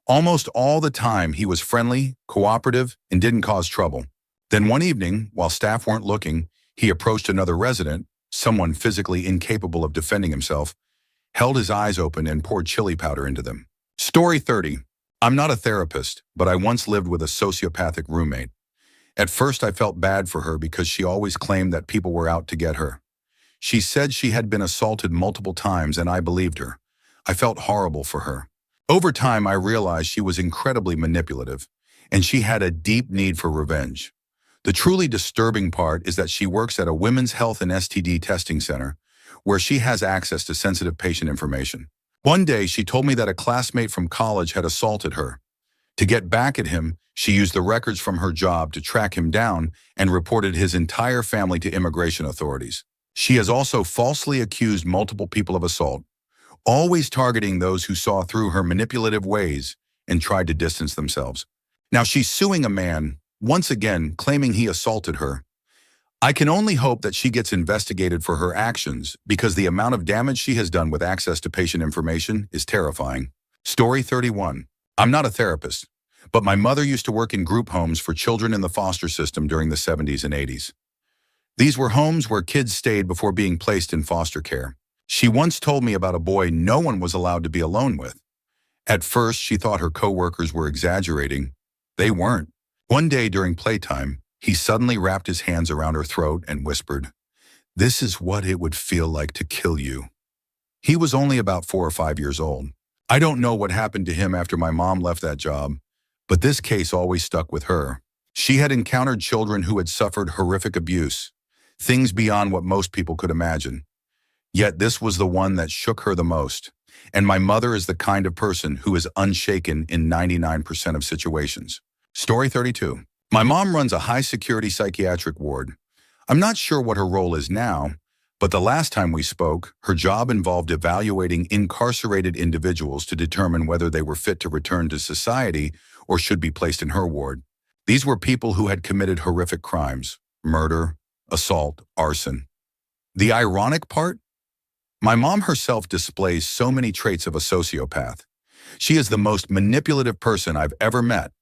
Almost all the time, he was friendly, cooperative, and didn't cause trouble. Then one evening, while staff weren't looking, he approached another resident, someone physically incapable of defending himself, held his eyes open and poured chili powder into them. Story 30. I'm not a therapist, but I once lived with a sociopathic roommate. At first, I felt bad for her because she always claimed that people were out to get her. She said she had been assaulted multiple times, and I believed her. I felt horrible for her. Over time, I realized she was incredibly manipulative, and she had a deep need for revenge. The truly disturbing part is that she works at a women's health and STD testing center, where she has access to sensitive patient information. One day, she told me that a classmate from college had assaulted her. To get back at him, she used the records from her job to track him down and reported his entire family to immigration authorities. She has also falsely accused multiple people of assault, always targeting those who saw through her manipulative ways and tried to distance themselves. Now she's suing a man, once again claiming he assaulted her. I can only hope that she gets investigated for her actions because the amount of damage she has done with access to patient information is terrifying. Story 31. I'm not a therapist, but my mother used to work in group homes for children in the foster system during the 70s and 80s. These were homes where kids stayed before being placed in foster care. She once told me about a boy no one was allowed to be alone with. At first, she thought her coworkers were exaggerating. They weren't. One day during playtime, he suddenly wrapped his hands around her throat and whispered, "This is what it would feel like to kill you." He was only about 4 or 5 years old. I don't know what happened to him after my mom left that job, but this case always stuck with her. She had encountered children who had suffered horrific abuse, things beyond what most people could imagine. Yet this was the one that shook her the most. And my mother is the kind of person who is unshaken in 99% of situations. Story 32. My mom runs a high-security psychiatric ward. I'm not sure what her role is now, but the last time we spoke, her job involved evaluating incarcerated individuals to determine whether they were fit to return to society or should be placed in her ward. These were people who had committed horrific crimes: murder, assault, arson. The ironic part? My mom herself displays so many traits of a sociopath. She is the most manipulative person I've ever met,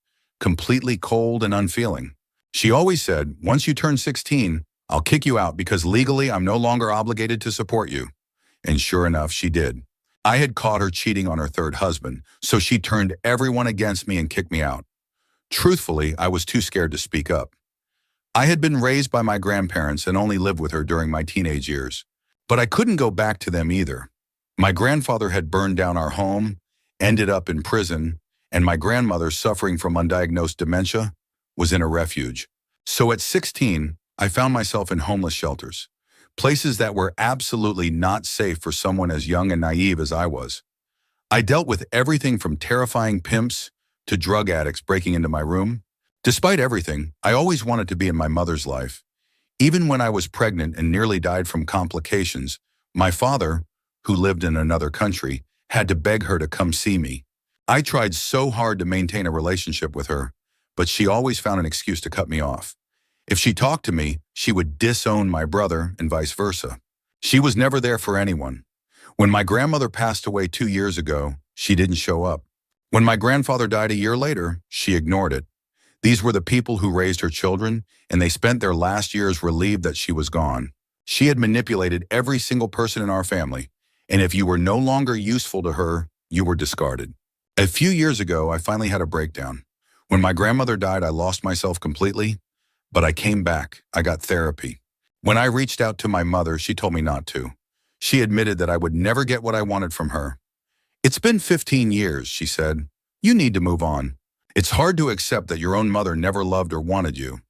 completely cold and unfeeling. She always said, "Once you turn 16, I'll kick you out because legally I'm no longer obligated to support you." And sure enough, she did. I had caught her cheating on her third husband, so she turned everyone against me and kicked me out. Truthfully, I was too scared to speak up. I had been raised by my grandparents and only lived with her during my teenage years. But I couldn't go back to them either. My grandfather had burned down our home, ended up in prison, and my grandmother, suffering from undiagnosed dementia, was in a refuge. So at 16, I found myself in homeless shelters, places that were absolutely not safe for someone as young and naive as I was. I dealt with everything from terrifying pimps to drug addicts breaking into my room. Despite everything, I always wanted to be in my mother's life. Even when I was pregnant and nearly died from complications, my father, who lived in another country, had to beg her to come see me. I tried so hard to maintain a relationship with her, but she always found an excuse to cut me off. If she talked to me, she would disown my brother and vice versa. She was never there for anyone. When my grandmother passed away 2 years ago, she didn't show up. When my grandfather died a year later, she ignored it. These were the people who raised her children, and they spent their last years relieved that she was gone. She had manipulated every single person in our family, and if you were no longer useful to her, you were discarded. A few years ago, I finally had a breakdown. When my grandmother died, I lost myself completely, but I came back. I got therapy. When I reached out to my mother, she told me not to. She admitted that I would never get what I wanted from her. "It's been 15 years, she said. "You need to move on. It's hard to accept that your own mother never loved or wanted you,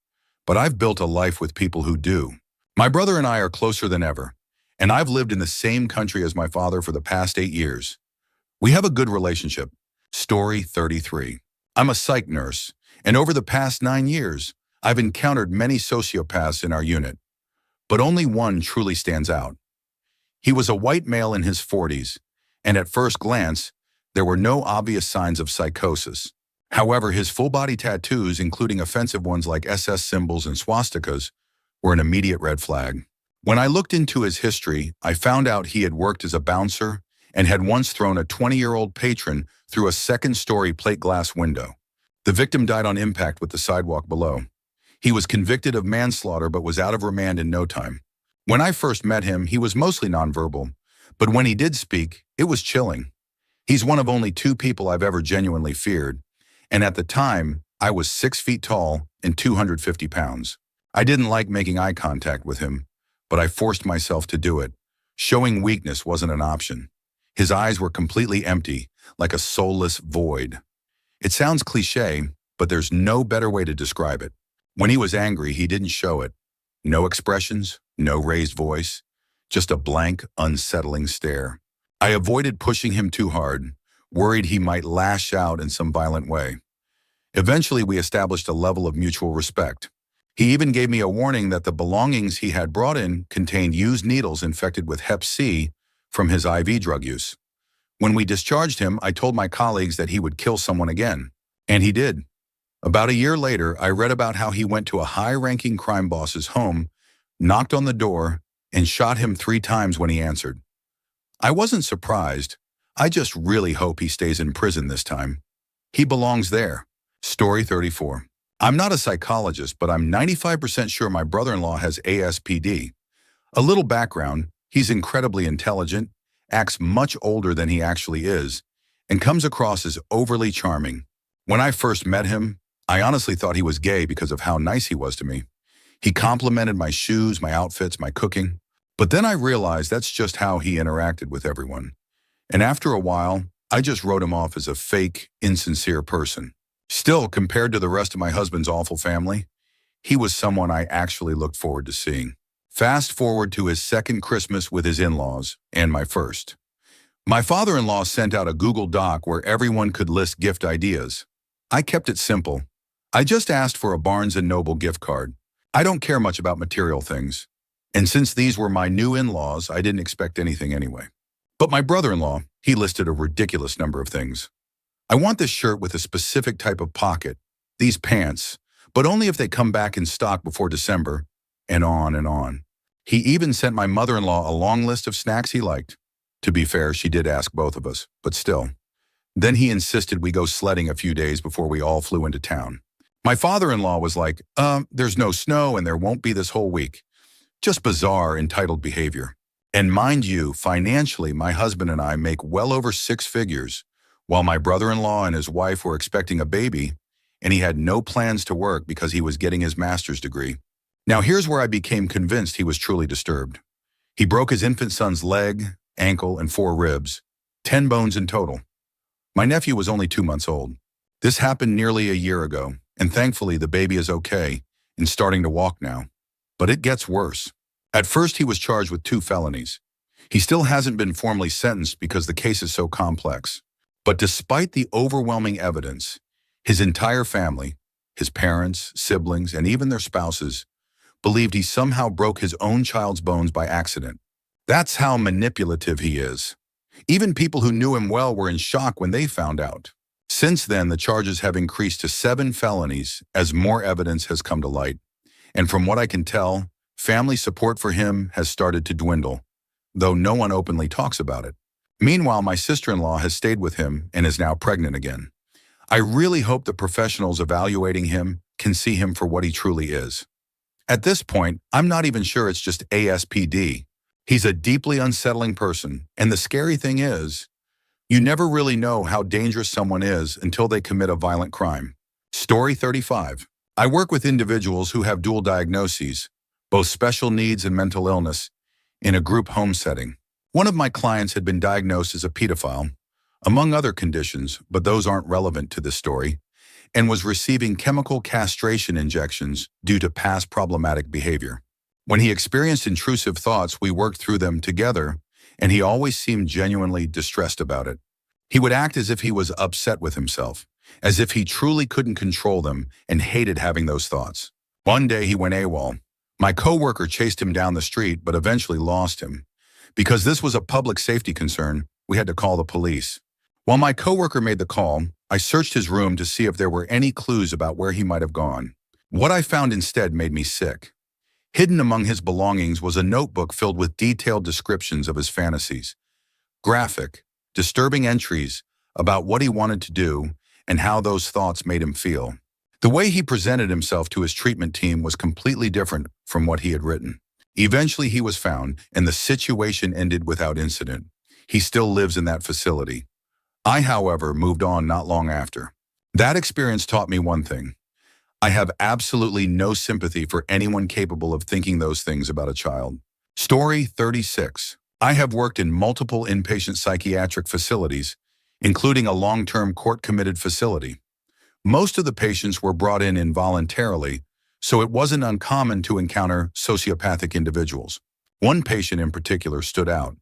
but I've built a life with people who do. My brother and I are closer than ever, and I've lived in the same country as my father for the past 8 years. We have a good relationship." Story 33. I'm a psych nurse, and over the past 9 years, I've encountered many sociopaths in our unit, but only one truly stands out. He was a white male in his 40s, and at first glance, there were no obvious signs of psychosis. However, his full-body tattoos, including offensive ones like SS symbols and swastikas, were an immediate red flag. When I looked into his history, I found out he had worked as a bouncer and had once thrown a 20-year-old patron through a second-story plate glass window. The victim died on impact with the sidewalk below. He was convicted of manslaughter but was out of remand in no time. When I first met him, he was mostly nonverbal, but when he did speak, it was chilling. He's one of only 2 people I've ever genuinely feared, and at the time, I was 6 feet tall and 250 pounds. I didn't like making eye contact with him, but I forced myself to do it. Showing weakness wasn't an option. His eyes were completely empty, like a soulless void. It sounds cliché, but there's no better way to describe it. When he was angry, he didn't show it. No expressions, no raised voice, just a blank, unsettling stare. I avoided pushing him too hard, worried he might lash out in some violent way. Eventually, we established a level of mutual respect. He even gave me a warning that the belongings he had brought in contained used needles infected with Hep C from his IV drug use. When we discharged him, I told my colleagues that he would kill someone again, and he did. About a year later, I read about how he went to a high-ranking crime boss's home, knocked on the door, and shot him 3 times when he answered. I wasn't surprised. I just really hope he stays in prison this time. He belongs there. Story 34. I'm not a psychologist, but I'm 95% sure my brother-in-law has ASPD. A little background: he's incredibly intelligent, acts much older than he actually is, and comes across as overly charming. When I first met him, I honestly thought he was gay because of how nice he was to me. He complimented my shoes, my outfits, my cooking. But then I realized that's just how he interacted with everyone. And after a while, I just wrote him off as a fake, insincere person. Still, compared to the rest of my husband's awful family, he was someone I actually looked forward to seeing. Fast forward to his second Christmas with his in-laws, and my first. My father-in-law sent out a Google Doc where everyone could list gift ideas. I kept it simple. I just asked for a Barnes& Noble gift card. I don't care much about material things. And since these were my new in-laws, I didn't expect anything anyway. But my brother-in-law, he listed a ridiculous number of things. I want this shirt with a specific type of pocket, these pants, but only if they come back in stock before December, and on and on. He even sent my mother-in-law a long list of snacks he liked. To be fair, she did ask both of us, but still. Then he insisted we go sledding a few days before we all flew into town. My father-in-law was like, there's no snow and there won't be this whole week. Just bizarre, entitled behavior. And mind you, financially, my husband and I make well over 6 figures, while my brother-in-law and his wife were expecting a baby, and he had no plans to work because he was getting his master's degree. Now here's where I became convinced he was truly disturbed. He broke his infant son's leg, ankle, and 4 ribs, 10 bones in total. My nephew was only 2 months old. This happened nearly a year ago, and thankfully the baby is okay and starting to walk now. But it gets worse. At first he was charged with 2 felonies. He still hasn't been formally sentenced because the case is so complex. But despite the overwhelming evidence, his entire family, his parents, siblings, and even their spouses, believed he somehow broke his own child's bones by accident. That's how manipulative he is. Even people who knew him well were in shock when they found out. Since then, the charges have increased to 7 felonies as more evidence has come to light. And from what I can tell, family support for him has started to dwindle, though no one openly talks about it. Meanwhile, my sister-in-law has stayed with him and is now pregnant again. I really hope the professionals evaluating him can see him for what he truly is. At this point, I'm not even sure it's just ASPD. He's a deeply unsettling person, and the scary thing is, you never really know how dangerous someone is until they commit a violent crime. Story 35. I work with individuals who have dual diagnoses, both special needs and mental illness, in a group home setting. One of my clients had been diagnosed as a pedophile, among other conditions, but those aren't relevant to this story, and was receiving chemical castration injections due to past problematic behavior. When he experienced intrusive thoughts, we worked through them together, and he always seemed genuinely distressed about it. He would act as if he was upset with himself, as if he truly couldn't control them and hated having those thoughts. One day he went AWOL. My coworker chased him down the street, but eventually lost him. Because this was a public safety concern, we had to call the police. While my coworker made the call, I searched his room to see if there were any clues about where he might have gone. What I found instead made me sick. Hidden among his belongings was a notebook filled with detailed descriptions of his fantasies. Graphic, disturbing entries about what he wanted to do and how those thoughts made him feel. The way he presented himself to his treatment team was completely different from what he had written. Eventually he was found, and the situation ended without incident. He still lives in that facility. I, however, moved on not long after. That experience taught me one thing. I have absolutely no sympathy for anyone capable of thinking those things about a child. Story 36. I have worked in multiple inpatient psychiatric facilities, including a long-term court-committed facility. Most of the patients were brought in involuntarily, so it wasn't uncommon to encounter sociopathic individuals. One patient in particular stood out.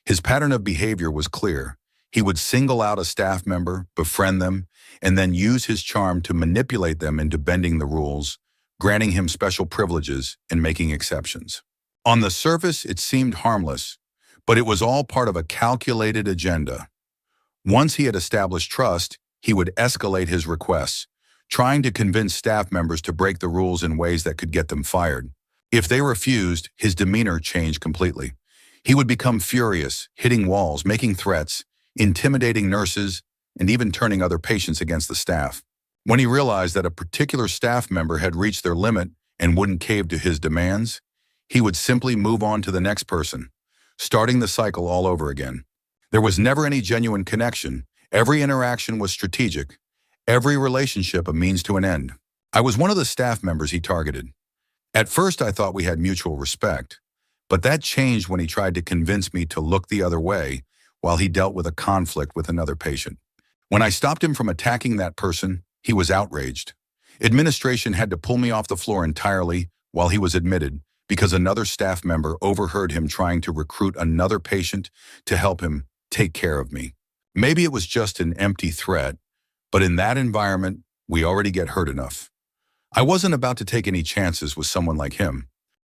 His pattern of behavior was clear. He would single out a staff member, befriend them, and then use his charm to manipulate them into bending the rules, granting him special privileges and making exceptions. On the surface, it seemed harmless, but it was all part of a calculated agenda. Once he had established trust, he would escalate his requests, trying to convince staff members to break the rules in ways that could get them fired. If they refused, his demeanor changed completely. He would become furious, hitting walls, making threats, intimidating nurses, and even turning other patients against the staff. When he realized that a particular staff member had reached their limit and wouldn't cave to his demands, he would simply move on to the next person, starting the cycle all over again. There was never any genuine connection. Every interaction was strategic. Every relationship a means to an end. I was one of the staff members he targeted. At first, I thought we had mutual respect, but that changed when he tried to convince me to look the other way while he dealt with a conflict with another patient. When I stopped him from attacking that person, he was outraged. Administration had to pull me off the floor entirely while he was admitted because another staff member overheard him trying to recruit another patient to help him take care of me. Maybe it was just an empty threat, but in that environment, we already get hurt enough. I wasn't about to take any chances with someone like him.